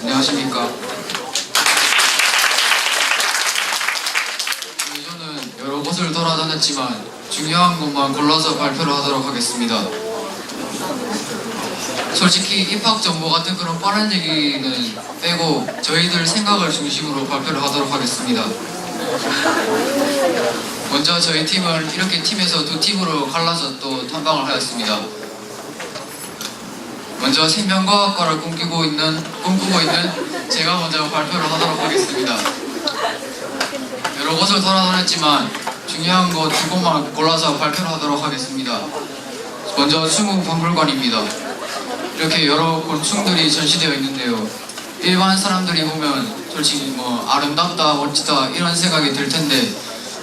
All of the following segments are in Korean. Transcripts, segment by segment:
안녕하십니까. 저는 여러 곳을 돌아다녔지만 중요한 것만 골라서 발표를 하도록 하겠습니다. 솔직히 입학 정보 같은 그런 뻔한 얘기는 빼고 저희들 생각을 중심으로 발표를 하도록 하겠습니다. 먼저 저희 팀은 이렇게 팀에서 두 팀으로 갈라서 또 탐방을 하였습니다. 먼저 생명과학과를 꿈꾸고 있는 제가 먼저 발표를 하도록 하겠습니다. 여러 곳을 돌아다녔지만 중요한 거 두 곳만 골라서 발표를 하도록 하겠습니다. 먼저 수목박물관입니다. 이렇게 여러 곤충들이 전시되어 있는데요. 일반 사람들이 보면 솔직히 아름답다, 멋지다 이런 생각이 들 텐데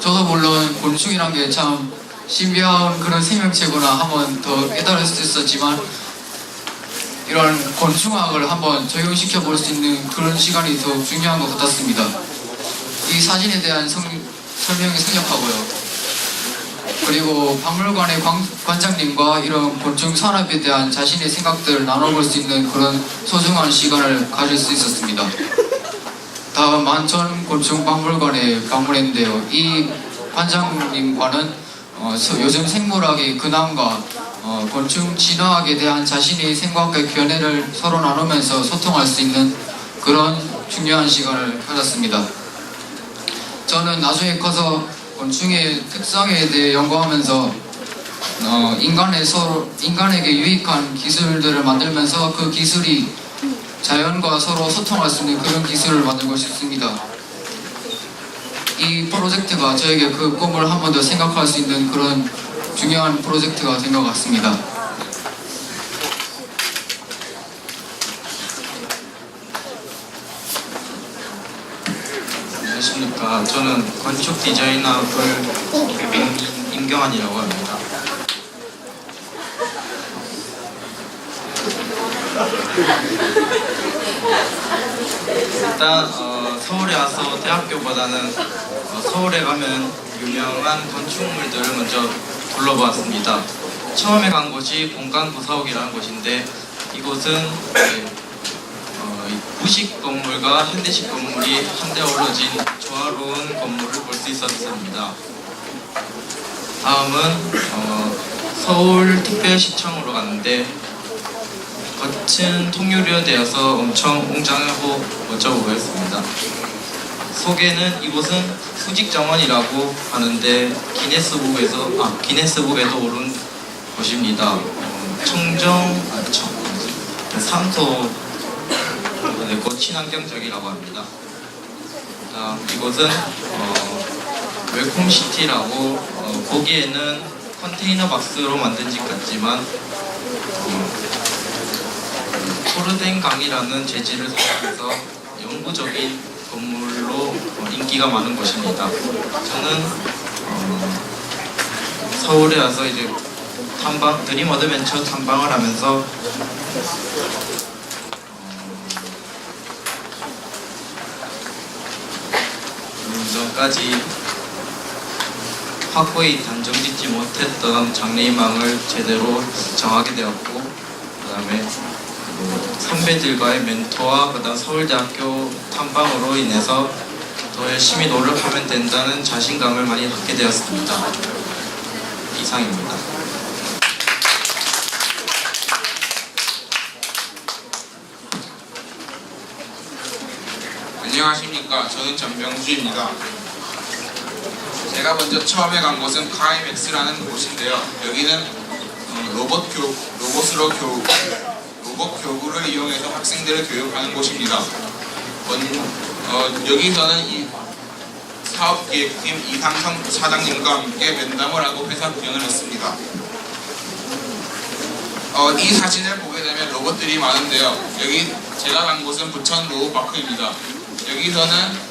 저도 물론 곤충이란 게 참 신비한 그런 생명체구나 한번 더 깨달았었지만 이런 곤충학을 한번 적용시켜 볼 수 있는 그런 시간이 더 중요한 것 같았습니다. 이 사진에 대한 설명이 생략하고요. 그리고 박물관의 관장님과 이런 곤충 산업에 대한 자신의 생각들을 나눠볼 수 있는 그런 소중한 시간을 가질 수 있었습니다. 다음 만천곤충박물관에 방문했는데요. 이 관장님과는 요즘 생물학의 근황과 곤충 진화학에 대한 자신의 생각과 견해를 서로 나누면서 소통할 수 있는 그런 중요한 시간을 가졌습니다. 저는 나중에 커서 곤충의 특성에 대해 연구하면서 인간에게 유익한 기술들을 만들면서 그 기술이 자연과 서로 소통할 수 있는 그런 기술을 만들고 싶습니다. 이 프로젝트가 저에게 그 꿈을 한 번 더 생각할 수 있는 그런 중요한 프로젝트가 된 것 같습니다. 안녕하십니까. 저는 건축 디자인학을 임경환이라고 합니다. 일단 서울에 와서 대학교보다는 서울에 가면 유명한 건축물들을 먼저 둘러보았습니다. 처음에 간 곳이 본관구사옥이라는 곳인데 이곳은 구식 건물과 현대식 건물이 한데 어우러진 조화로운 건물을 볼 수 있었습니다. 다음은 서울특별시청으로 갔는데 거친 통유리로 되어서 엄청 웅장하고 멋져 보였습니다. 소개는 이곳은 수직정원이라고 하는데 기네스북에도 오른 곳입니다. 산소 친환경적이라고 합니다. 이곳은 웰컴시티라고 보기에는 컨테이너 박스로 만든 집 같지만 토르덴강이라는 재질을 사용해서 영구적인 건물로 인기가 많은 곳입니다. 저는 서울에 와서 이제 드림 어드벤처 탐방을 하면서 전까지 확고히 단정짓지 못했던 장래희망을 제대로 정하게 되었고, 그 다음에 선배들과의 멘토와 그다음 서울대학교 탐방으로 인해서 더 열심히 노력하면 된다는 자신감을 많이 갖게 되었습니다. 이상입니다. 안녕하십니까. 저는 전병주입니다. 제가 먼저 처음에 간 곳은 카이맥스라는 곳인데요. 여기는 로봇 교구를 이용해서 학생들을 교육하는 곳입니다. 여기서는 이 사업기획팀 이상성 사장님과 함께 면담을 하고 회사 구경을 했습니다. 이 사진을 보게 되면 로봇들이 많은데요. 여기 제가 간 곳은 부천 로봇파크입니다. 여기서는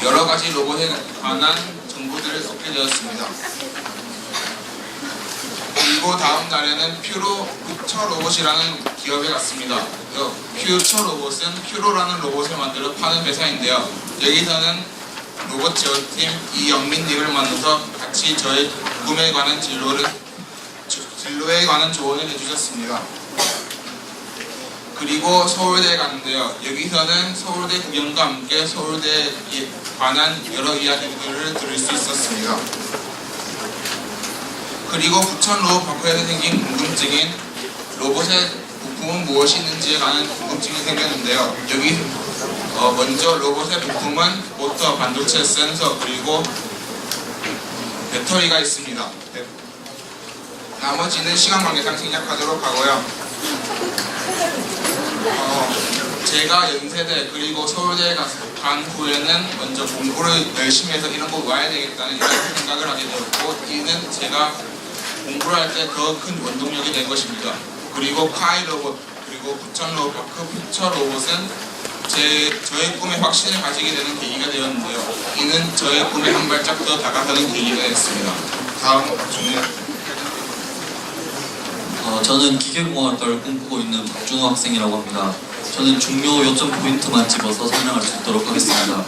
여러 가지 로봇에 관한 정보들을 얻게 되었습니다. 그리고 다음 날에는 퓨처 로봇이라는 기업에 갔습니다. 퓨처 로봇은 퓨로라는 로봇을 만들어 파는 회사인데요. 여기서는 로봇 제어팀 이영민님을 만나서 같이 저의 꿈에 관한 진로에 관한 조언을 해주셨습니다. 그리고 서울대에 갔는데요. 여기서는 서울대 구경과 함께 서울대에 관한 여러 이야기들을 들을 수 있었습니다. 그리고 부천 로봇 파크에서 생긴 궁금증인 로봇의 부품은 무엇이 있는지에 관한 궁금증이 생겼는데요. 여기 먼저 로봇의 부품은 모터, 반도체, 센서, 그리고 배터리가 있습니다. 나머지는 시간 관계상 생략하도록 하고요. 제가 연세대 그리고 서울대에 간 후에는 먼저 공부를 열심히 해서 이런 거 와야 되겠다는 이런 생각을 하게 되었고, 이는 제가 공부를 할 때 더 큰 원동력이 된 것입니다. 그리고 카이 로봇 그리고 부천 로봇 파크 퓨처 로봇은 저의 꿈에 확신을 가지게 되는 계기가 되었는데요. 이는 저의 꿈에 한 발짝 더 다가가는 계기가 됐습니다. 다음 중에 저는 기계공학과를 꿈꾸고 있는 박준호 학생이라고 합니다. 저는 중요 요점 포인트만 집어서 설명할 수 있도록 하겠습니다.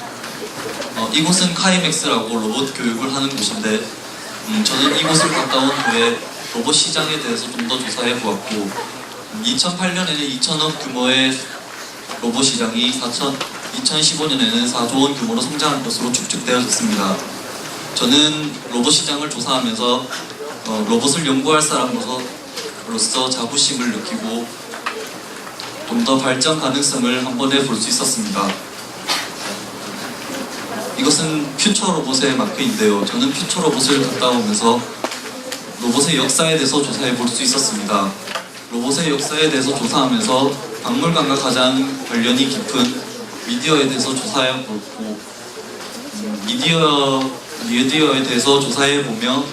이곳은 카이맥스라고 로봇 교육을 하는 곳인데 저는 이곳을 갔다 온 후에 로봇 시장에 대해서 좀 더 조사해 보았고 2008년에는 2천억 규모의 로봇 시장이 2015년에는 4조 원 규모로 성장할 것으로 추측되어졌습니다. 저는 로봇 시장을 조사하면서 로봇을 연구할 사람으로서 자부심을 느끼고 좀 더 발전 가능성을 한 번에 볼 수 있었습니다. 이것은 퓨처 로봇의 마크인데요. 저는 퓨처 로봇을 갔다 오면서 로봇의 역사에 대해서 조사해 볼 수 있었습니다. 로봇의 역사에 대해서 조사하면서 박물관과 가장 관련이 깊은 미디어에 대해서 조사해 보고 미디어에 대해서 조사해 보며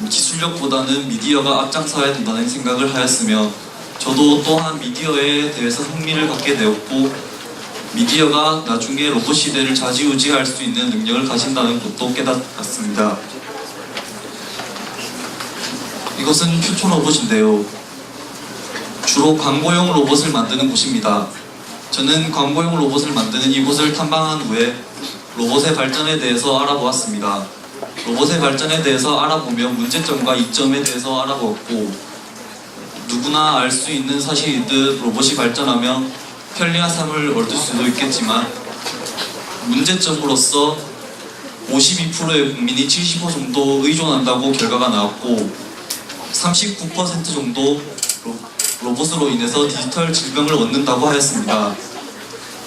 기술력보다는 미디어가 앞장서야 된다는 생각을 하였으며 저도 또한 미디어에 대해서 흥미를 갖게 되었고 미디어가 나중에 로봇 시대를 좌지우지할 수 있는 능력을 가진다는 것도 깨닫았습니다. 이것은 퓨처 로봇인데요. 주로 광고용 로봇을 만드는 곳입니다. 저는 광고용 로봇을 만드는 이곳을 탐방한 후에 로봇의 발전에 대해서 알아보았습니다. 로봇의 발전에 대해서 알아보며 문제점과 이점에 대해서 알아보았고 누구나 알 수 있는 사실이듯 로봇이 발전하며 편리한 삶을 얻을 수도 있겠지만 문제점으로서 52%의 국민이 75 정도 의존한다고 결과가 나왔고 39% 정도 로봇으로 인해서 디지털 질병을 얻는다고 하였습니다.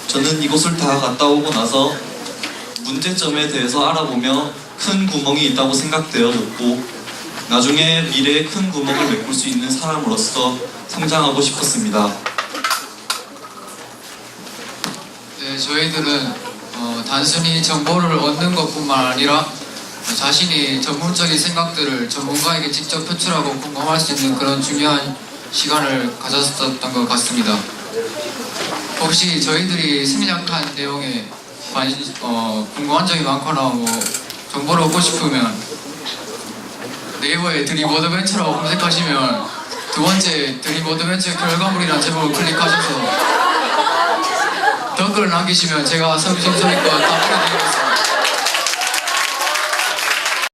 저는 이곳을 다 갔다 오고 나서 문제점에 대해서 알아보며 큰 구멍이 있다고 생각되어졌고 나중에 미래에 큰 구멍을 메꿀 수 있는 사람으로서 성장하고 싶었습니다. 네, 저희들은 단순히 정보를 얻는 것뿐만 아니라 자신이 전문적인 생각들을 전문가에게 직접 표출하고 공감할 수 있는 그런 중요한 시간을 가졌었던 것 같습니다. 혹시 저희들이 생략한 내용에 궁금한 점이 많거나 뭐 정보를 얻고 싶으면 네이버에 드림 어드벤처라고 검색하시면 두 번째 드림 어드벤처 결과물이라는 제목을 클릭하셔서 댓글을 남기시면 제가 성심성의껏 답변드리겠습니다.